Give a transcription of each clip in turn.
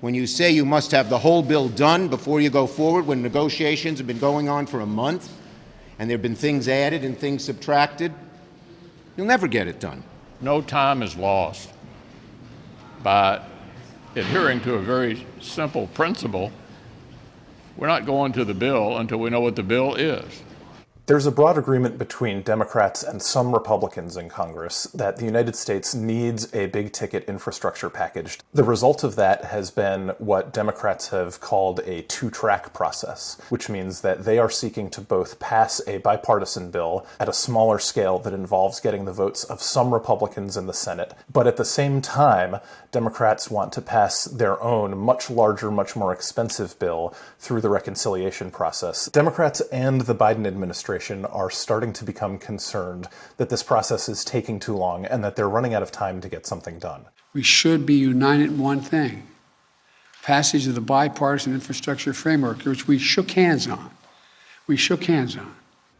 when you say you must have the whole bill done before you go forward, when negotiations have been going on for a month and there have been things added and things subtracted, you'll never get it done. No time is lost by adhering to a very simple principle. We're not going to the bill until we know what the bill is. There's a broad agreement between Democrats and some Republicans in Congress that the United States needs a big-ticket infrastructure package. The result of that has been what Democrats have called a two-track process, which means that they are seeking to both pass a bipartisan bill at a smaller scale that involves getting the votes of some Republicans in the Senate, but at the same time, Democrats want to pass their own much larger, much more expensive bill through the reconciliation process. Democrats and the Biden administration are starting to become concerned that this process is taking too long and that they're running out of time to get something done. We should be united in one thing: passage of the bipartisan infrastructure framework, which we shook hands on.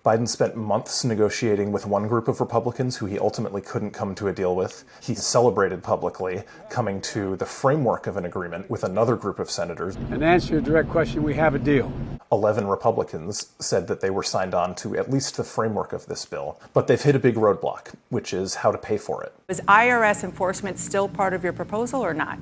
Biden spent months negotiating with one group of Republicans who he ultimately couldn't come to a deal with. He celebrated publicly coming to the framework of an agreement with another group of senators. And to answer your direct question, we have a deal. 11 Republicans said that they were signed on to at least the framework of this bill, but they've hit a big roadblock, which is how to pay for it. Is IRS enforcement still part of your proposal or not?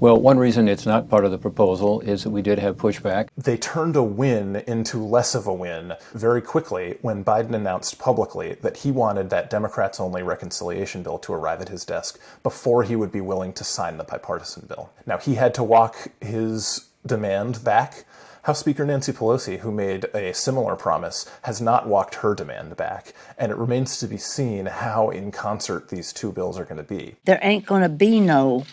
Well, one reason it's not part of the proposal is that we did have pushback. They turned a win into less of a win very quickly when Biden announced publicly that he wanted that Democrats-only reconciliation bill to arrive at his desk before he would be willing to sign the bipartisan bill. Now, he had to walk his demand back. House Speaker Nancy Pelosi, who made a similar promise, has not walked her demand back, and it remains to be seen how in concert these two bills are going to be. There ain't going to be no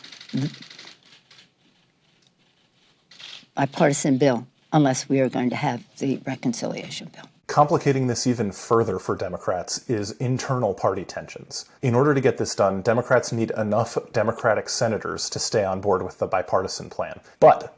bipartisan bill unless we are going to have the reconciliation bill. Complicating this even further for Democrats is internal party tensions. In order to get this done, Democrats need enough Democratic senators to stay on board with the bipartisan plan. But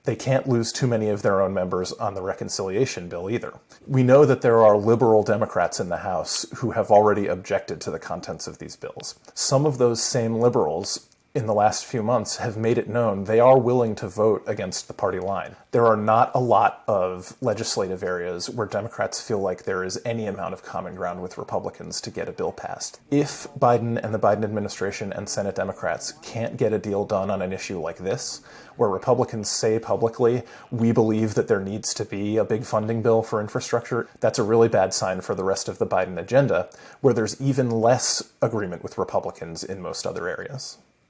they can't lose too many of their own members on the reconciliation bill either. We know that there are liberal Democrats in the House who have already objected to the contents of these bills. Some of those same liberals in the last few months have made it known they are willing to vote against the party line. There are not a lot of legislative areas where Democrats feel like there is any amount of common ground with Republicans to get a bill passed. If Biden and the Biden administration and Senate Democrats can't get a deal done on an issue like this, where Republicans say publicly, we believe that there needs to be a big funding bill for infrastructure, that's a really bad sign for the rest of the Biden agenda, where there's even less agreement with Republicans in most other areas.